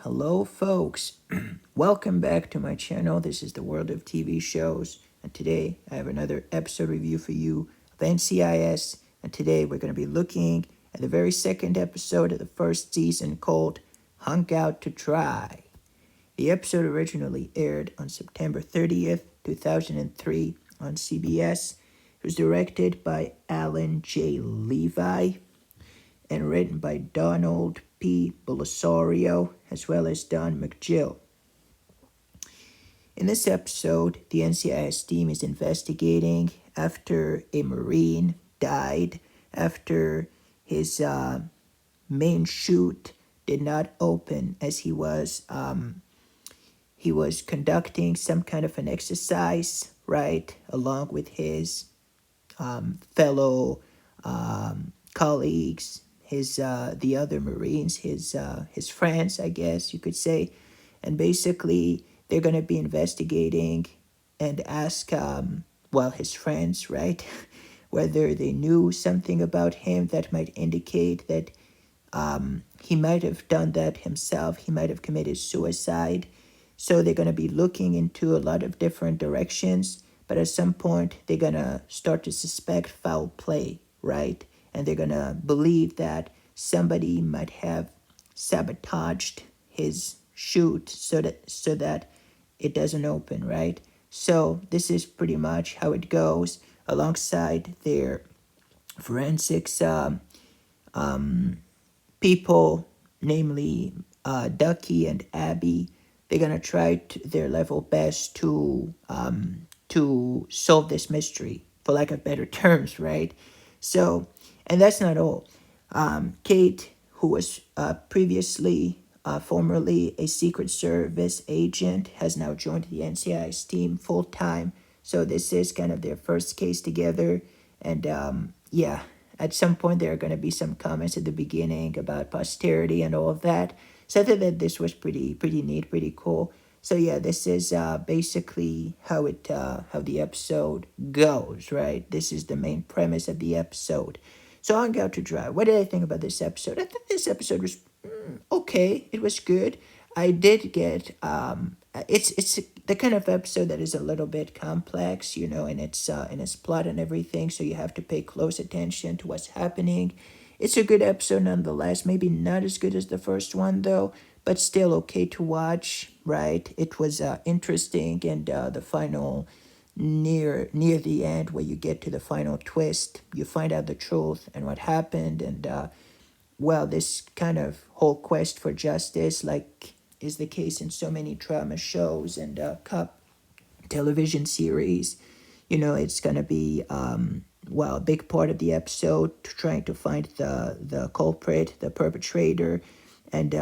Hello, folks. Welcome back to my channel. This is the world of TV shows, and today I have another episode review for you of NCIS. And today we're going to be looking at the very second episode of the first season called Hung Out to Dry. The episode originally aired on September 30th, 2003 on CBS. It was directed by Alan J. Levi and written by Donald P. Belisario as well as Don McGill. In this episode, the NCIS team is investigating after a Marine died, after his main chute did not open as he was conducting some kind of an exercise, right, along with his fellow colleagues, his the other Marines, his friends, I guess you could say, and basically they're gonna be investigating and ask his friends, right, whether they knew something about him that might indicate that he might have done that himself. He might have committed suicide. So they're going to be looking into a lot of different directions, but at some point they're going to start to suspect foul play, right? And they're going to believe that somebody might have sabotaged his chute so that it doesn't open, right? So this is pretty much how it goes alongside their forensics people, namely Ducky and Abby. They're gonna try their level best to solve this mystery, for lack of better terms, right? So, and that's not all. Kate, who was formerly a Secret Service agent, has now joined the NCIS team full time. So this is kind of their first case together, and at some point there are going to be some comments at the beginning about posterity and all of that. So I thought that this was pretty neat, pretty cool. So yeah, this is basically how the episode goes, right? This is the main premise of the episode. So Hung Out to Dry. What did I think about this episode? I think this episode was okay. It was good. I did get it's the kind of episode that is a little bit complex, in its plot and everything. So you have to pay close attention to what's happening. It's a good episode nonetheless. Maybe not as good as the first one though, but still okay to watch. Right? It was interesting, and the final near the end where you get to the final twist, you find out the truth and what happened, and this kind of whole quest for justice, like is the case in so many drama shows and cop television series, it's going to be a big part of the episode trying to find the culprit, the perpetrator, and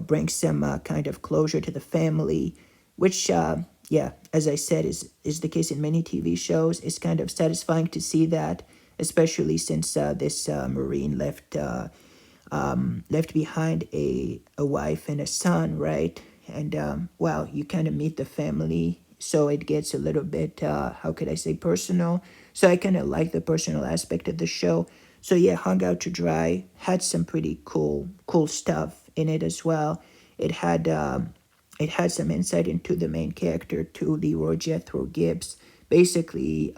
bring some kind of closure to the family, which as I said, is the case in many TV shows. It's kind of satisfying to see that, especially since this Marine left behind a wife and a son, right? And you kind of meet the family, so it gets a little bit how could I say, personal. So I kind of like the personal aspect of the show. So yeah, Hung Out to Dry had some pretty cool stuff in it as well. It had some insight into the main character, to Leroy Jethro Gibbs. Basically,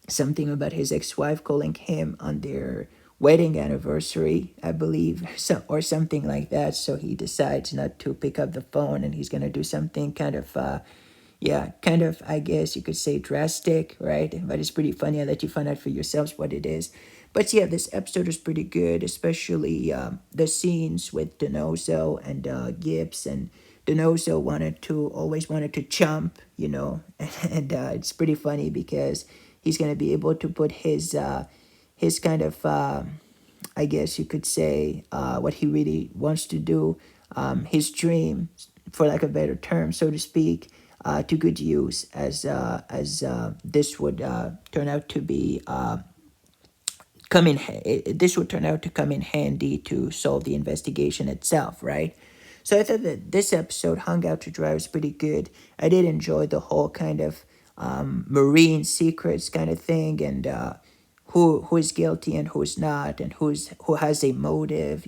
something about his ex-wife calling him on their wedding anniversary, I believe, or something like that. So he decides not to pick up the phone, and he's gonna do something kind of, I guess you could say drastic, right? But it's pretty funny. I'll let you find out for yourselves what it is. But yeah, this episode is pretty good, especially the scenes with Donoso and Gibbs. And Donoso always wanted to jump, and it's pretty funny because he's gonna be able to put his kind of I guess you could say what he really wants to do, his dream, for lack of a better term, so to speak, to good use, as this would turn out to be this would turn out to come in handy to solve the investigation itself, right? So I thought that this episode, Hung Out to Dry, was pretty good. I did enjoy the whole kind of marine secrets kind of thing, and who is guilty and who's not, and who has a motive,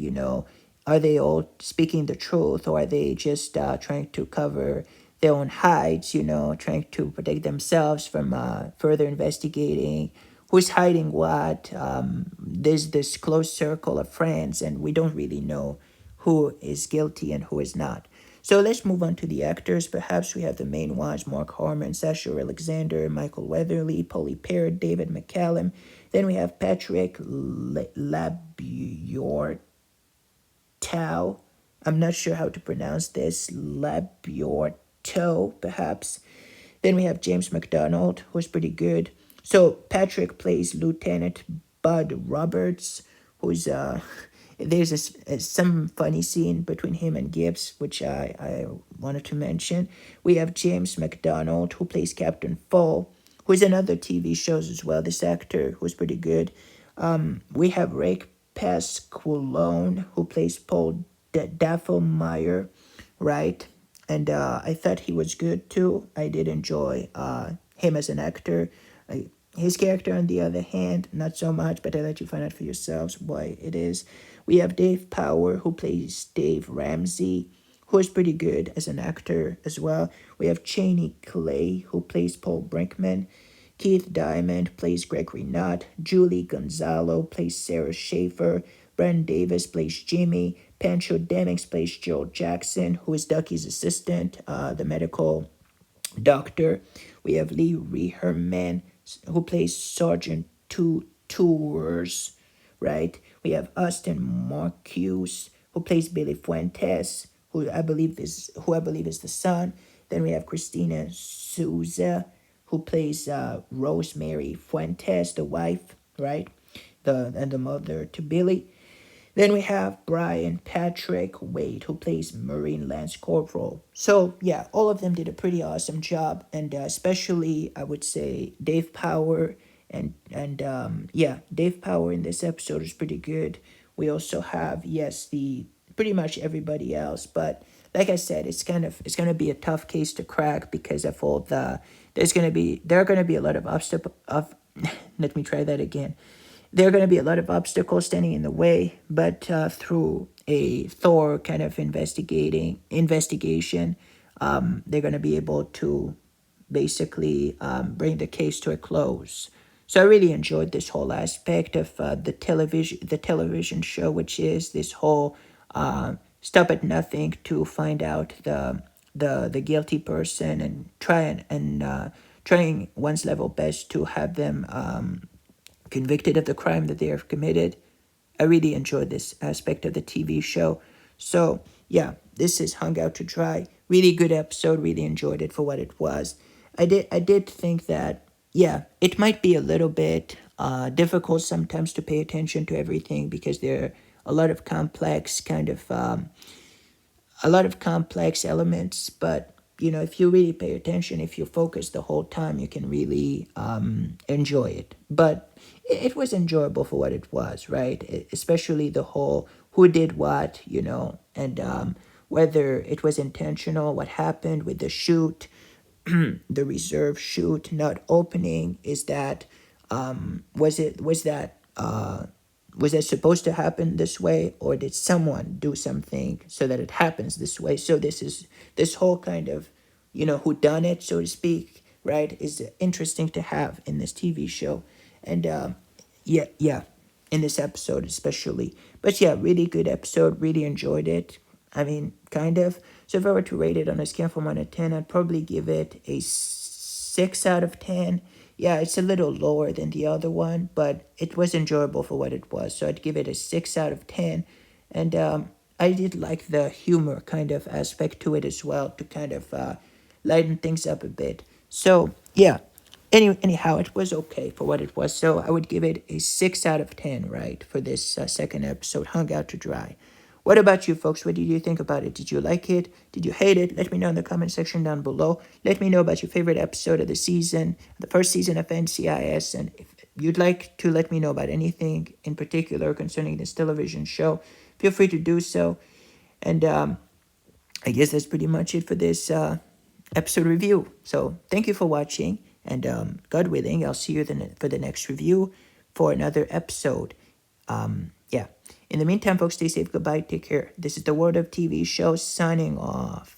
are they all speaking the truth, or are they just trying to cover their own hides, trying to protect themselves from further investigating? Who's hiding what? There's this close circle of friends, and we don't really know who is guilty and who is not. So let's move on to the actors. Perhaps we have the main ones: Mark Harmon, Sasha Alexander, Michael Weatherly, Polly Parrott, David McCallum. Then we have Patrick Labiortau. I'm not sure how to pronounce this. Labiortau, perhaps. Then we have James McDonald, who's pretty good. So Patrick plays Lieutenant Bud Roberts, who's there's some funny scene between him and Gibbs, which I wanted to mention. We have James McDonald, who plays Captain Fall, who's in other TV shows as well. This actor who's pretty good. We have Rick Pasqualone, who plays Paul Daffelmeyer, right? And I thought he was good too. I did enjoy him as an actor. His character, on the other hand, not so much, but I'll let you find out for yourselves why it is. We have Dave Power, who plays Dave Ramsey, who is pretty good as an actor as well. We have Cheney Clay, who plays Paul Brinkman. Keith Diamond plays Gregory Knott. Julie Gonzalo plays Sarah Schaefer. Brent Davis plays Jimmy. Pancho Demings plays Joel Jackson, who is Ducky's assistant, the medical doctor. We have Lee Reherman, who plays Sergeant Tours, right? We have Austin Marcuse, who plays Billy Fuentes, who I believe is the son. Then we have Christina Souza, who plays Rosemary Fuentes, the wife, right? The mother to Billy. Then we have Brian Patrick Wade, who plays Marine Lance Corporal. So, yeah, all of them did a pretty awesome job, and especially, I would say, Dave Power. And Dave Power in this episode is pretty good. We also have, yes, the pretty much everybody else, but like I said, it's gonna be a tough case to crack because of all there are gonna be a lot of let me try that again. There are going to be a lot of obstacles standing in the way, but through a thorough kind of investigation, they're going to be able to basically bring the case to a close. So I really enjoyed this whole aspect of the television show, which is this whole stop at nothing to find out the guilty person and trying one's level best to have them convicted of the crime that they have committed. I really enjoyed this aspect of the TV show. So, yeah, this is Hung Out to Dry. Really good episode. Really enjoyed it for what it was. I did think that, yeah, it might be a little bit difficult sometimes to pay attention to everything because there are a lot of complex elements, but if you really pay attention, if you focus the whole time, you can really enjoy it. But it was enjoyable for what it was, right? Especially the whole who did what, and whether it was intentional, what happened with the chute, the reserve chute not opening. Is that was that supposed to happen this way, or did someone do something so that it happens this way? So this whole kind of who done it, so to speak, right, is interesting to have in this TV show, and yeah, in this episode especially. But yeah, really good episode. Really enjoyed it. I mean, kind of. So if I were to rate it on a scale from 1 to 10, I'd probably give it a 6 out of 10. Yeah, it's a little lower than the other one, but it was enjoyable for what it was. So I'd give it a 6 out of 10. And I did like the humor kind of aspect to it as well, to kind of lighten things up a bit. So yeah, anyhow, it was okay for what it was. So I would give it a 6 out of 10, right, for this second episode, Hung Out to Dry. What about you folks? What did you think about it? Did you like it? Did you hate it? Let me know in the comment section down below. Let me know about your favorite episode of the season, the first season of NCIS. And if you'd like to let me know about anything in particular concerning this television show, feel free to do so. And I guess that's pretty much it for this episode review. So thank you for watching. And God willing, I'll see you for the next review for another episode. Yeah. In the meantime, folks, stay safe. Goodbye. Take care. This is the World of TV show signing off.